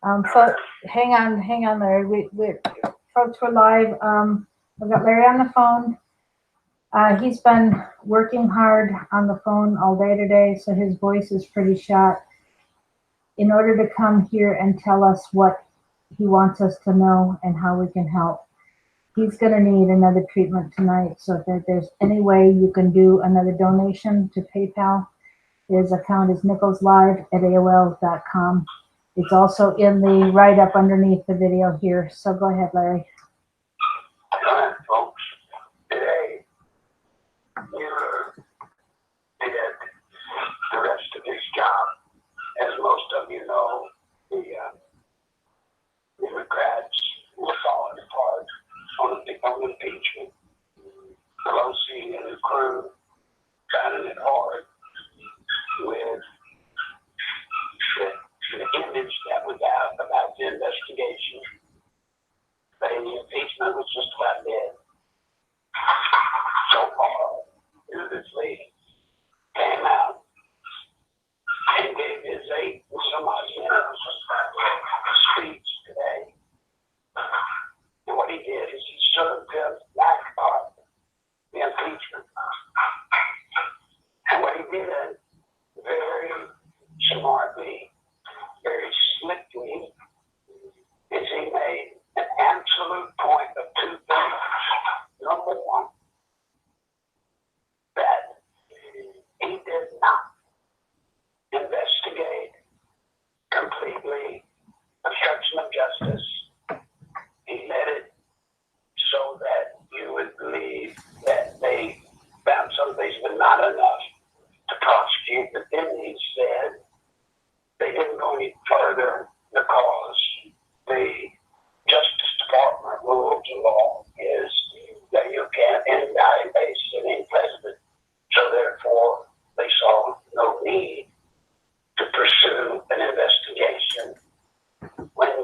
So hang on, Larry. Folks, we're live. We've got Larry on the phone. He's been working hard on the phone all day today, so his voice is pretty shot. In order to come here and tell us what he wants us to know and how we can help, he's going to need another treatment tonight. So if there's any way you can do another donation to PayPal, his account is nicholslive@aol.com. It's also in the write-up underneath the video here. So go ahead, Larry. All right, folks. Today, Mueller did the rest of his job. As most of you know, the Democrats were falling apart on impeachment. Pelosi and the crew finding it hard with the image that was out about the investigation. The impeachment was just about dead. So far, this lady came out and gave his 8 and some odd minutes speech today. And what he did is he served them back on the impeachment. And what he did very smartly, very slickly, is he made an absolute point of 2 things. Number one, that he did not investigate completely obstruction of justice. He let it so that you would believe that they found some things, but not enough to prosecute. But then he said they didn't go any further because the Justice Department rules and law is that you can't indict a sitting president. So therefore, they saw no need to pursue an investigation when he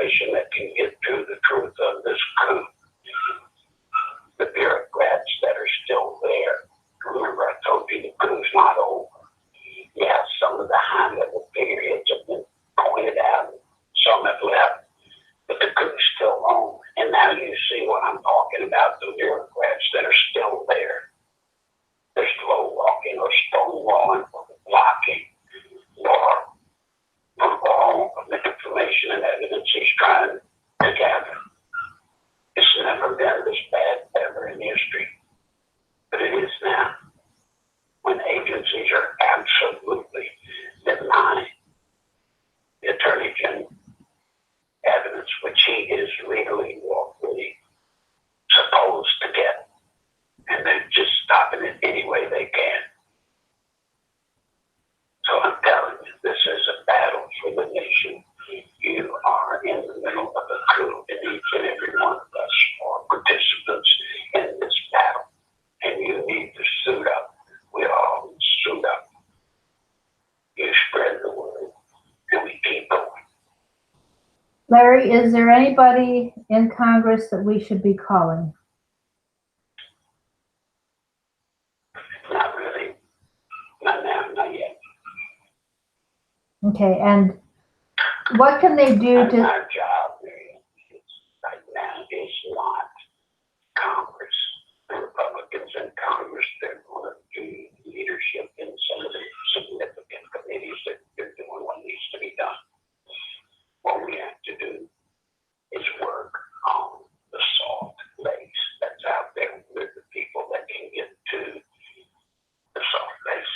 information that can get to the truth of this coup. The bureaucrats that are still there. Remember, I told you the coup's not over. Yeah, some of the high-level figureheads have been pointed out. Some have left, but the coup's still on. And now you see what I'm talking about, the bureaucrats that are still there. They're slow walking or stonewalling or blocking or all of the information and evidence he's trying to gather. It's never been this bad ever in history, but it is now. When agencies are absolutely denying the Attorney General evidence which he is legally, lawfully supposed to get, and they're just stopping it any way they can. So I'm telling you, this is a battle for the nation. You are in the middle of a coup, and each and every one of us are participants in this battle. And you need to suit up. We all suit up. You spread the word, and we keep going. Larry, is there anybody in Congress that we should be calling? Not really. Not now, not yet. Okay, and what can they do Our to? job right now is not Congress. The Republicans in Congress, they're going to do leadership in some of the significant committees that they're doing what needs to be done. What we have to do is work on the soft base that's out there. We're the people that can get to the soft base.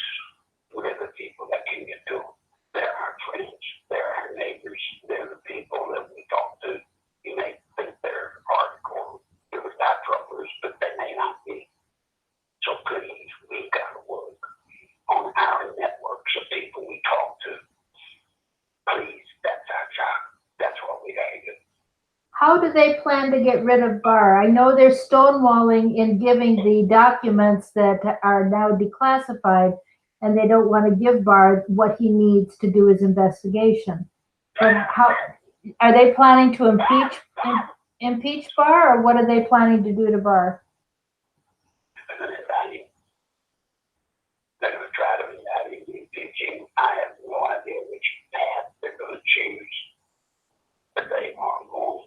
We're the people that can get to them. They're our friends. They're our neighbors. They're the people that we talk to. You may think they're hardcore, they're troublers, but they may not be. So please, we've got to work on our networks of people we talk to. Please, that's our job. That's what we got to do. How do they plan to get rid of Barr? I know they're stonewalling in giving the documents that are now declassified, and they don't want to give Barr what he needs to do his investigation. But how are they planning to impeach Barr, or what are they planning to do to Barr? They're going to indict him. They're going to try to indict him, impeach him. I have no idea which path they're going to choose, but they are going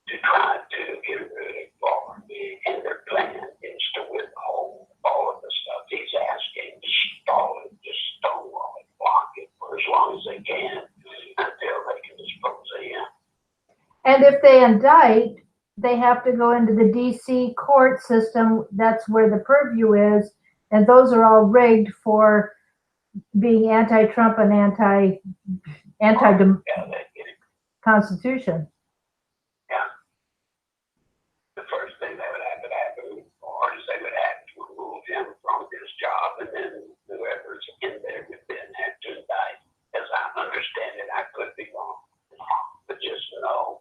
to try to get rid of Barr, and their plan is to withhold all of the stuff he's asking, to stall it, just stonewall it, block it for as long as they can until they can dispose of him. And if they indict, they have to go into the DC court system. That's where the purview is, and those are all rigged for being anti-Trump and anti-Constitution. Yeah. The first thing that would have to happen, or is they would have to remove him from his job, and then whoever's in there would then have to indict. As I understand it, I could be wrong, but just know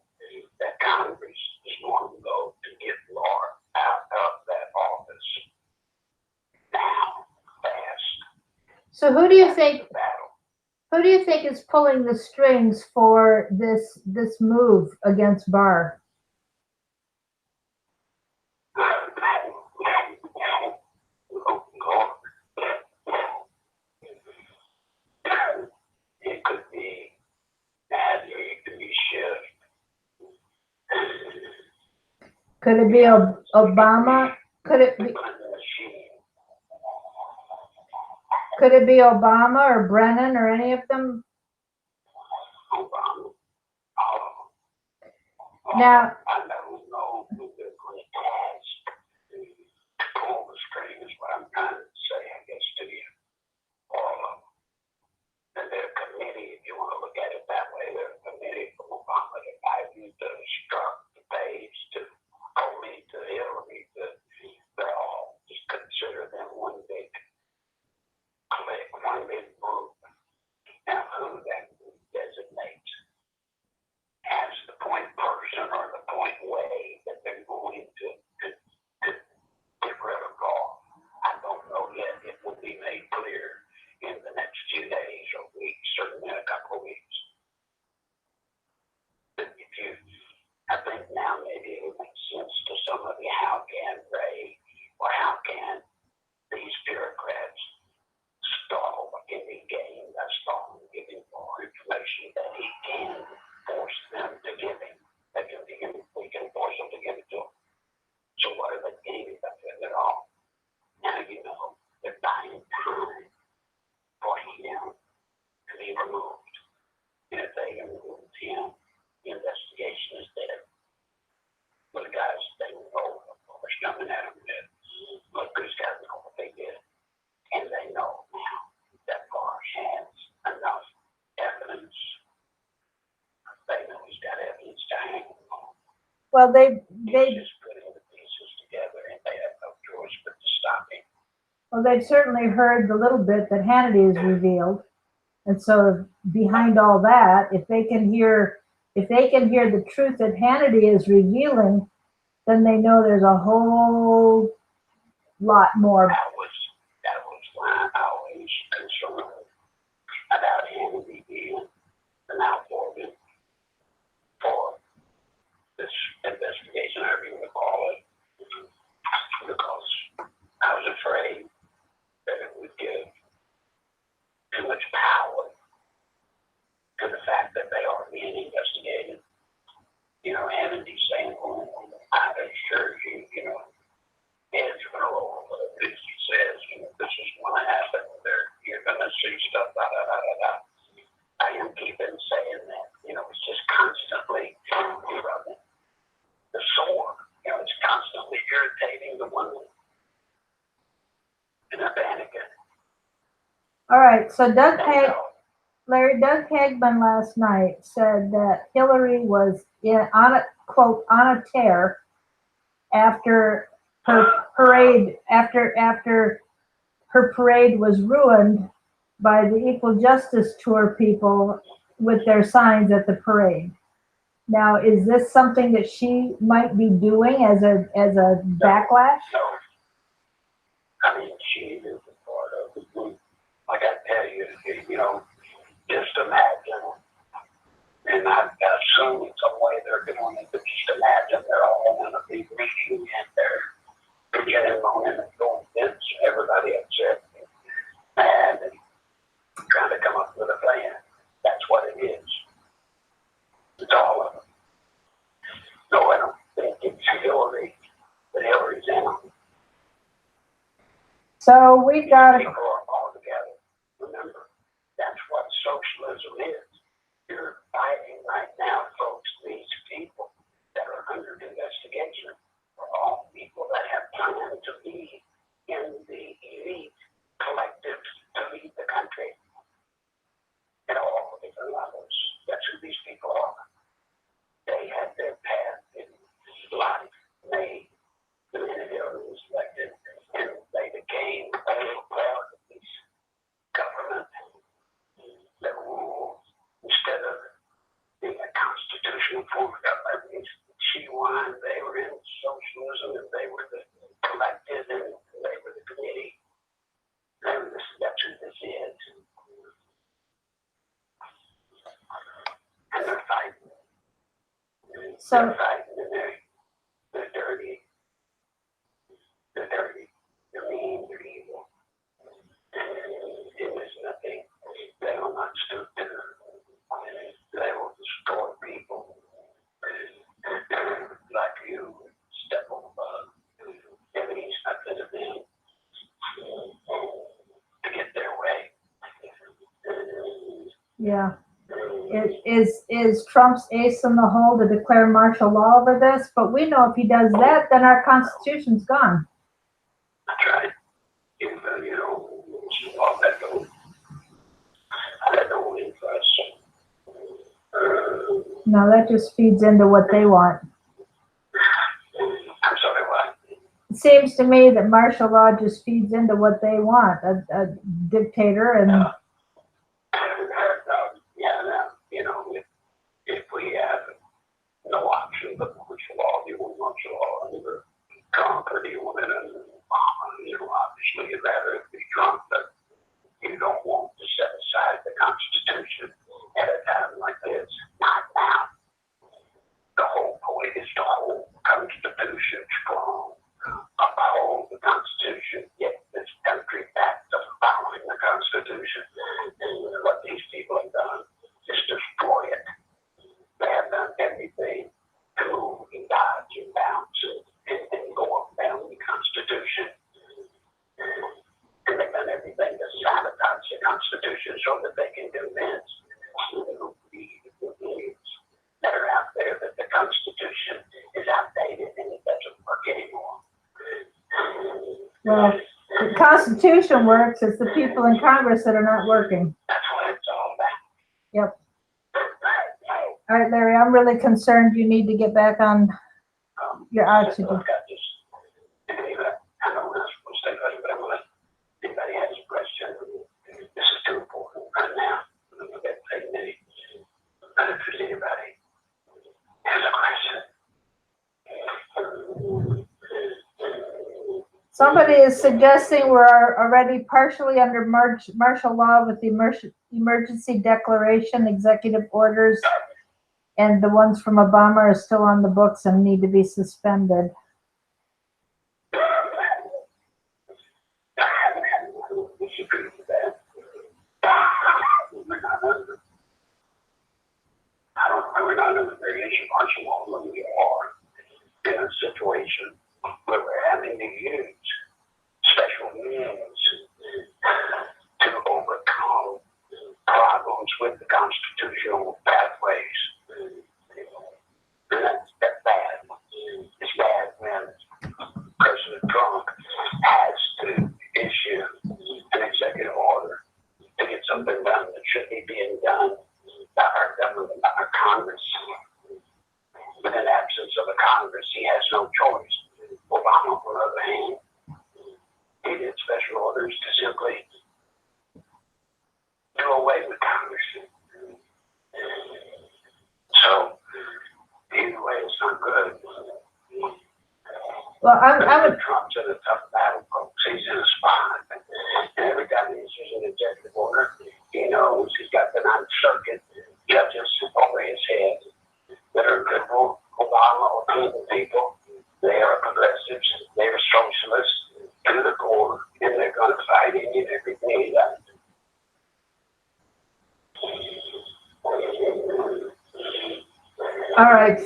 that Congress is going to go to get Barr out of that office now, fast. So who do you think? Who do you think is pulling the strings for this move against Barr? It could be Adler, it could be Schiff. Could it be Obama? Could it be Obama or Brennan or any of them? Obama. Now, I don't know who they're going to ask to pull the string, is what I'm trying to say, I guess, to you. All of them. And their committee, if you want to look at it that way, their committee from Obama to Biden to Trump to Page to Comey to Hillary, they're all just consider them one big clique, one big group. Now, who that group designates as the point person or the point got evidence to hang on. Well, He's they just putting the pieces together, and they have no choice but to stop him. well, they've certainly heard the little bit that Hannity has revealed, and so behind all that, if they can hear the truth that Hannity is revealing, then they know there's a whole lot more. That was why I always concerned about Hannity being an outlaw for this investigation, however you want to call it, because I was afraid that it would give too much power to the fact that they are being investigated. You know, Hannity saying, well, I assure you, you know, heads are going to roll. He says, you know, this is going to happen. You're going to see stuff, da, da, da, da, da. I am keeping saying that. You know, it's just constantly rubbing the sore. You know, it's constantly irritating the one in a panicking. All right, so Larry Doug Hagman last night said that Hillary was on a tear after her parade her parade was ruined by the Equal Justice Tour people with their signs at the parade. Now, is this something that she might be doing as a backlash? No. I mean, she is a part of the group. Like I tell you, you know, just imagine, and I assume in some way they're doing it, but just imagine they're all going to be reading and they're getting on and going against everybody upset and trying to come up with a plan. That's what it is. It's all of them. No, I don't think it's Hillary, but Hillary's in them. So we've got People are all together. Remember, that's what socialism is. You're fighting right now, folks. These people that are under investigation are all people that have planned to be in the elite collectives to lead the country at all different levels. That's who these people are. They had their path in life made the minute Hillary was elected, and they became a little part of this government that rules instead of being a constitutional form of government. She won, they were in socialism, and they were the collective, and they were the committee. And that's who this is. And they're fighting. They're fighting, and they're dirty. They're dirty. They're mean. They're evil. And there's nothing they will not stoop to. They will destroy people like you. Step on the bug. It means nothing to them to get their way. Yeah. Is Trump's ace in the hole to declare martial law over this? But we know if he does that, then our Constitution's gone. That's right. You know, all that don't interest. No, that just feeds into what they want. I'm sorry, what? It seems to me that martial law just feeds into what they want, a dictator and. You know, if we have no option but martial law, do you want martial law under Trump or do you want it under Obama? You know, obviously you'd rather it be Trump, but you don't want to set aside the Constitution at a time like this. Not now. The whole point is to hold the Constitution strong, uphold the Constitution, get this country back to following the Constitution. And what these people have done is destroy it. They have done everything to move and dodge and bounce and go up and down the Constitution. And they've done everything to sabotage the Constitution so that they can convince idiots that are out there that the Constitution is outdated and it doesn't work anymore. Well, the Constitution works. It's the people in Congress that are not working. That's what it's all about. Yep. All right, Larry, I'm really concerned you need to get back on your oxygen. I've got this. Anyway, I know we're not supposed to say that, but I'm gonna, if anybody has a question, this is too important right now. I'm gonna get paid many. But if there's anybody has a question. Somebody is suggesting we're already partially under martial law with the emergency declaration, executive orders, and the ones from Obama are still on the books and need to be suspended. We're not under variation martial law when we are in a situation where we're having to use special means to overcome problems with the constitutional pathways. And that's bad. It's bad when President Trump has to issue an executive order to get something done that should be being done by our government, by our Congress. But in absence of a Congress, he has no choice. Obama, on the other hand, he did special orders to simply do away with Congress. So, either way, it's not good. Well, Trump's in a tough battle, folks. He's in a spot. And every time he issues an executive order, he knows he's got the Ninth Circuit judges over his head that are liberal, Obama, or Clinton people. They are progressives. They are socialists to the core, and they're going to fight any and everything that. all right.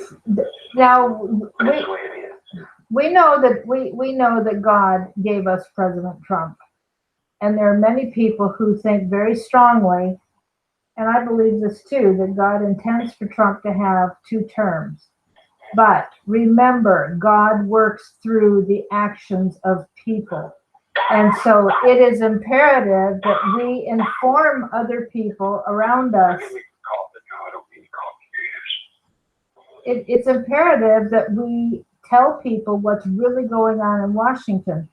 Now That's the way it is. we know that God gave us President Trump, and there are many people who think very strongly, and I believe this too, that God intends for Trump to have 2 terms. But remember, God works through the actions of people. And so it is imperative that we inform other people around us. It's imperative that we tell people what's really going on in Washington.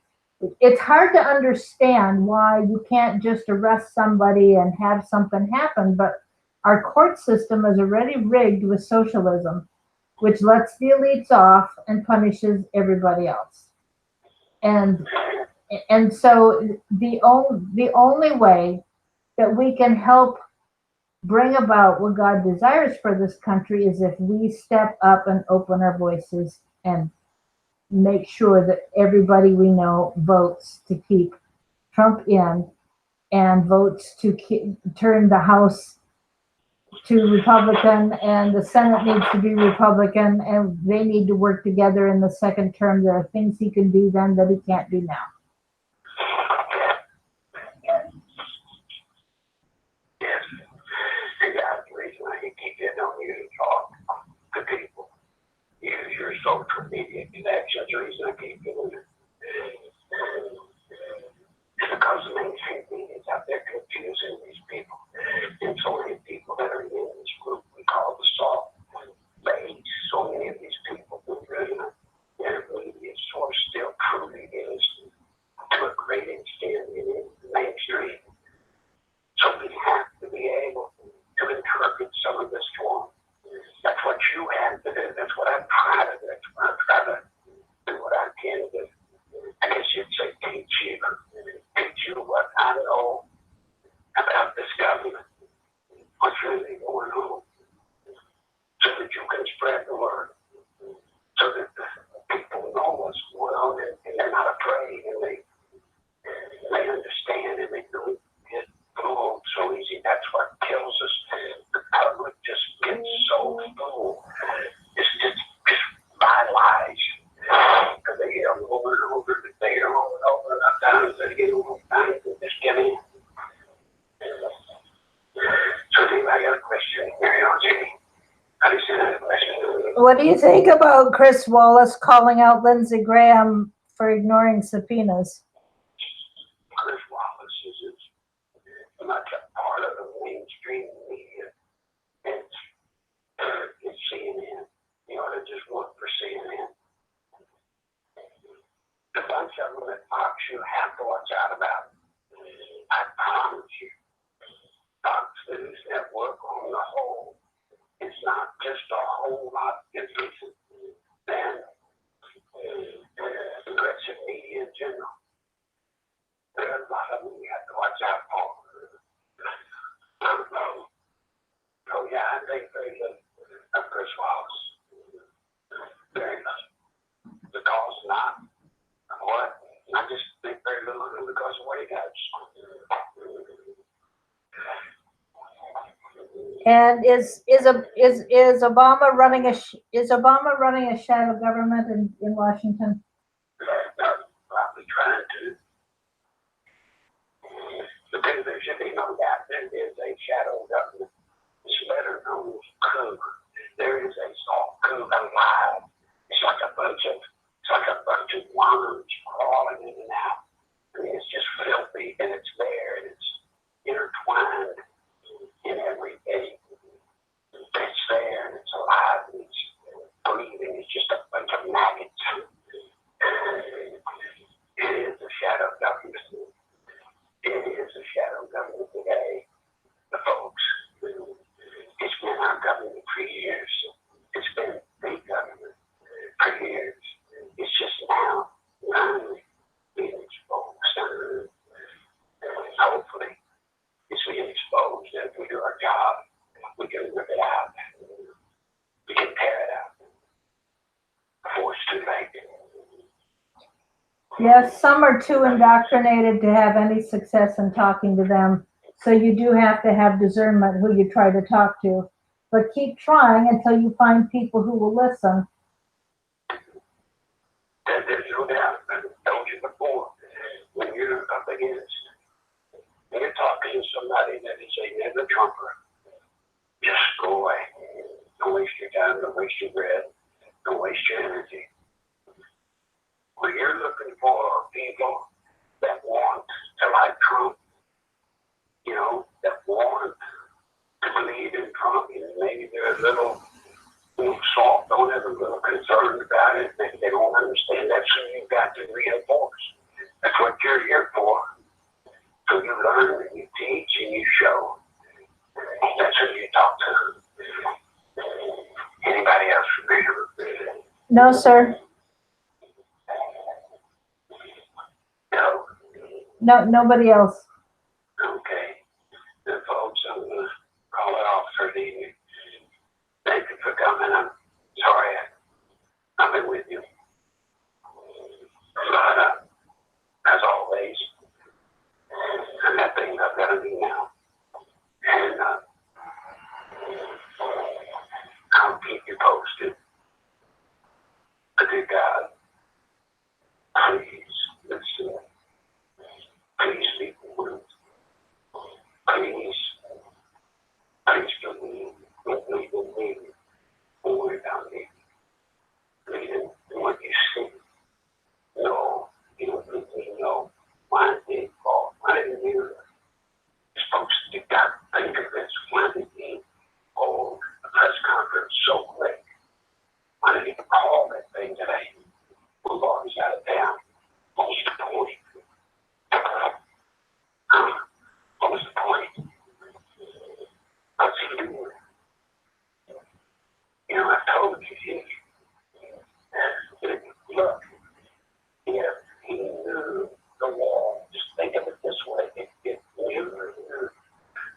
It's hard to understand why you can't just arrest somebody and have something happen, but our court system is already rigged with socialism, which lets the elites off and punishes everybody else. And so the only way that we can help bring about what God desires for this country is if we step up and open our voices and make sure that everybody we know votes to keep Trump in and votes to turn the House to Republican, and the Senate needs to be Republican, and they need to work together in the second term. There are things he can do then that he can't do now. Yes, and that's the reason I keep getting on you to talk to people. Use your social media connections. The reason I keep doing it is because the mainstream media is out there confusing these people. And so many people that are in this group we call the soft base, so many of these people who really their media source still truly is to a great extent in the mainstream. So we have to be able to interpret some of this for them. That's what you have to do. That's what I try to do. That's what I try to do what I can do. I guess you'd say teach you what I know about this government, what's really going on, so that you can spread the word, so that the people know what's going on, and they're not afraid, and they understand, and they don't get fooled so easy. That's what kills us. The public just gets so fooled. It's just by lies. Because they hear them over and over, they hear them over and over enough times, they get them over times, and just give in. So anyway, I got a question. Mary Ellen Jenny, how do you say that question? What do you think about Chris Wallace calling out Lindsey Graham for ignoring subpoenas? Chris Wallace is much a part of the mainstream media. It's you have to watch out about. I promise you, Fox News Network on the whole is not just a whole lot different than progressive media in general. There are a lot of them you have to watch out for. Oh yeah, I think very little of Chris Wallace. Very little. Because not what? I just think very little of him because of what he does. And is Obama running a shadow government in Washington? Probably trying to. But there should be no doubt there is a shadow government. It's better known as coup. There is a soft coup alive. It's like a bunch of worms crawling in and out. I mean, it's just filthy, and it's there, and it's intertwined in every day. It's there, and it's alive, and it's breathing. It's just a bunch of maggots. It is a shadow government. It is a shadow government today. The folks, it's been our government for years. It's been the government for years. It's just now finally being exposed. Hopefully, it's being exposed. If we do our job, we can rip it out. We can tear it out before it's too late. Yes, some are too indoctrinated to have any success in talking to them. So you do have to have discernment who you try to talk to. But keep trying until you find people who will listen. There's no doubt. I told you before, when you're up against, when you're talking to somebody that is a never Trumper, just go away. Don't waste your time. Don't waste your breath. Don't waste your energy. When you're looking for people that want to like Trump, you know, that want to believe in Trump, and maybe they're a little soft on it, a little concerned about it, maybe they don't understand that's who you've got to reinforce. That's what you're here for. So you learn and you teach and you show. That's who you talk to. Anybody else familiar? No, sir. No. No, nobody else. Okay. Then folks, I'm going to call it off for the evening. Thank you for coming. I'm sorry I've been with you. But as always, I got things I've got to do now. And I'll keep you posted. But dear God, please listen. Please be warned. Please believe. Don't believe in me. Don't worry about me. Believe in what you see. No, you don't believe me. No. Why did Paul? Why did Mueller? Folks, you got to think of this. Why did he hold a press conference so quick? Why did he call that thing today? We've always got it down. What was the point? What was the point? What's he doing? You know, I've told you, look, if he knew the law, just think of it this way, if Mueller knew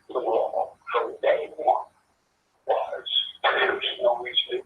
the law from day one was, there was no reason to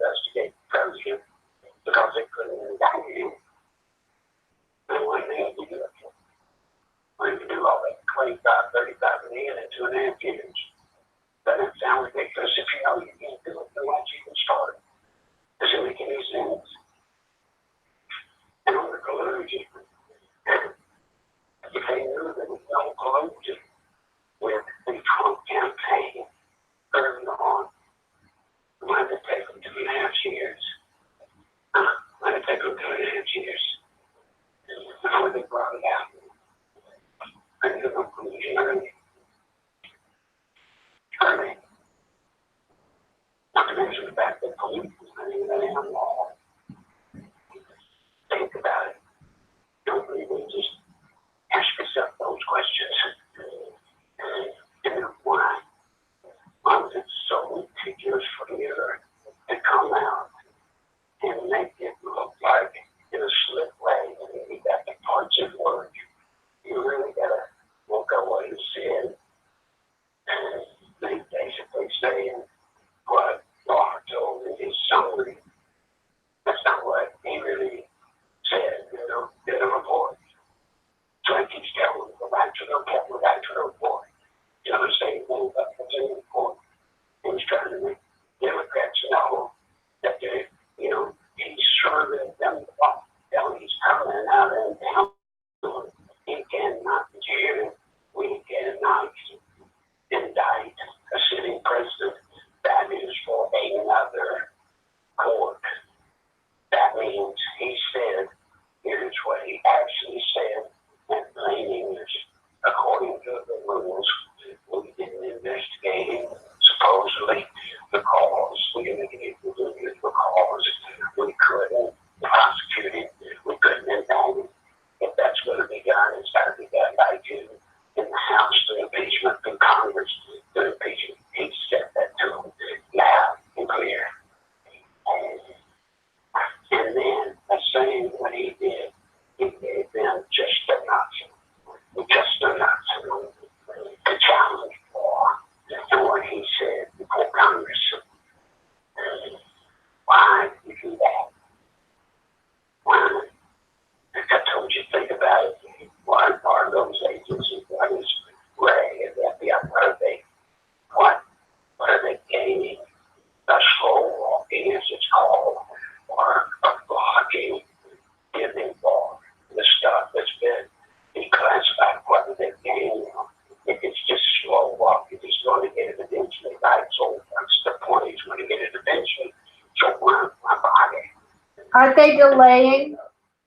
Aren't they delaying?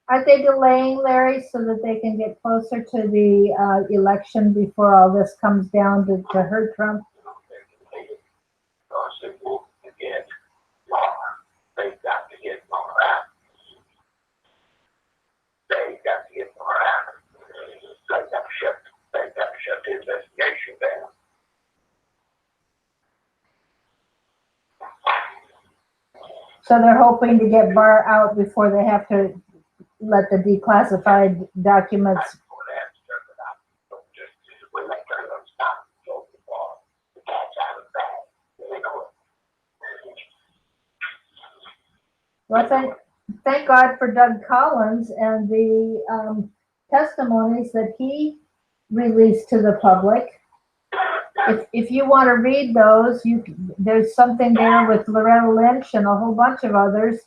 Aren't they delaying, Larry, so that they can get closer to the election before all this comes down to hurt Trump? Because they want to get more. They've got to get more out. They've got to get more out. They've got to shut the investigation down. So they're hoping to get Barr out before they have to let the declassified documents. Before they have to turn it out. So just when they turn those documents over to Barr, the cat's out of the bag. They know it. Well, thank God for Doug Collins and the testimonies that he released to the public. If you want to read those, there's something there with Loretta Lynch and a whole bunch of others,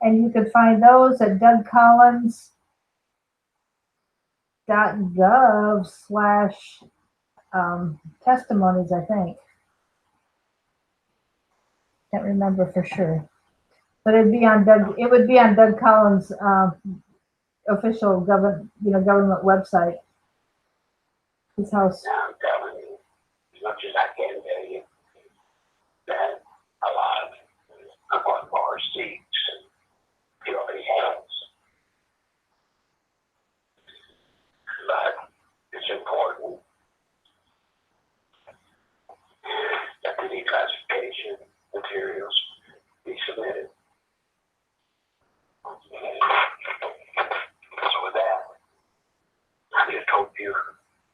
and you can find those at dougcollins.gov/testimonies, I think. Can't remember for sure, but it would be on Doug Collins' official government website. His house. Now I'm telling you, as much as I can tell you, that a lot of what Barr seeks, he already has. But it's important that the declassification materials be submitted. So with that, I just hope you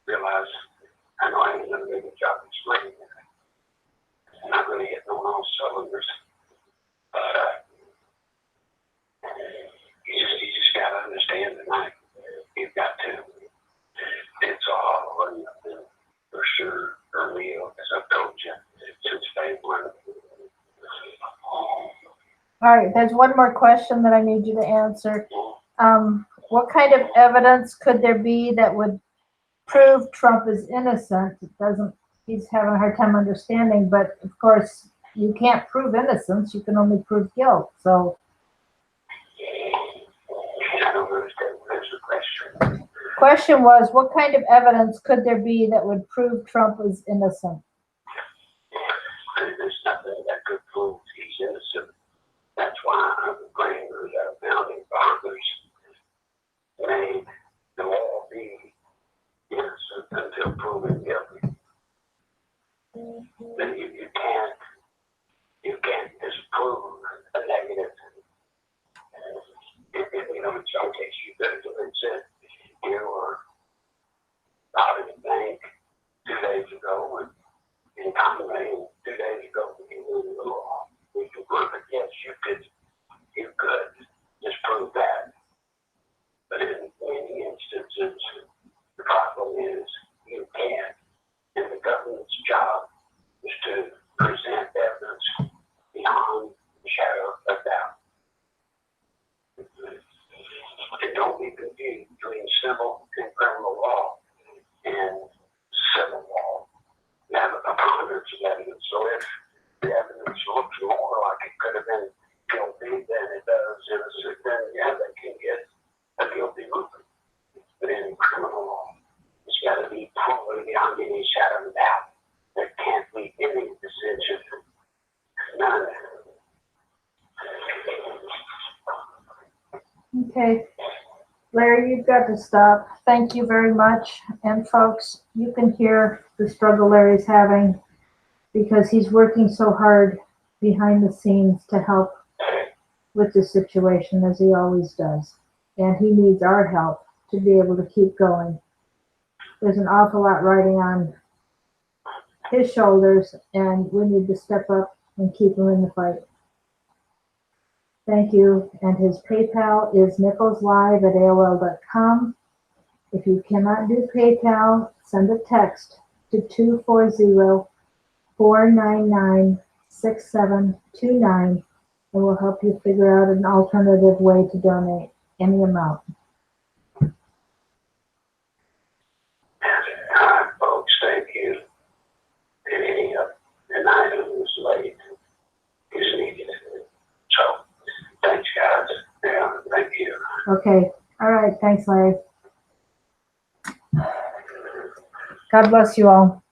realize I know I ain't done a very good job explaining it. I'm not really hitting on all cylinders. But you just gotta understand tonight. You've got to. It's all or nothing for sure, for real, as I've told you since day one. All right, there's one more question that I need you to answer. What kind of evidence could there be that would prove Trump is innocent? He's having a hard time understanding, but of course you can't prove innocence, you can only prove guilt. So I don't understand what is the question. question was, what kind of evidence could there be that would prove Trump is innocent? There's nothing that could prove he's innocent. That's why I'm claiming that founding fathers made the law be innocent until proven guilty. But you can't disprove a negative. In some cases you could have said you were robbing a bank 2 days ago and in Conway 2 days ago you knew the law. We could prove it. Yes, you could disprove that. But in many instances, the problem is you can't. And the government's job is to present evidence beyond the shadow of doubt. And don't be confused between civil and criminal law and civil law. You have a preponderance of evidence. So if the evidence looks more like it could have been guilty than it does innocent, then yeah, they can get a guilty movement. But in criminal law, it's got to be proven beyond any shadow of doubt. There can't be any decision. None. Okay. Larry, you've got to stop. Thank you very much. And folks, you can hear the struggle Larry's having because he's working so hard behind the scenes to help with the situation, as he always does. And he needs our help to be able to keep going. There's an awful lot riding on his shoulders, and we need to step up and keep him in the fight. Thank you. And his PayPal is nicholslive@aol.com. If you cannot do PayPal, send a text to 240-499-6729, and we'll help you figure out an alternative way to donate any amount. Folks, thank you. Any an item was late is needed. So, thanks, guys. Okay. All right. Thanks, Larry. God bless you all.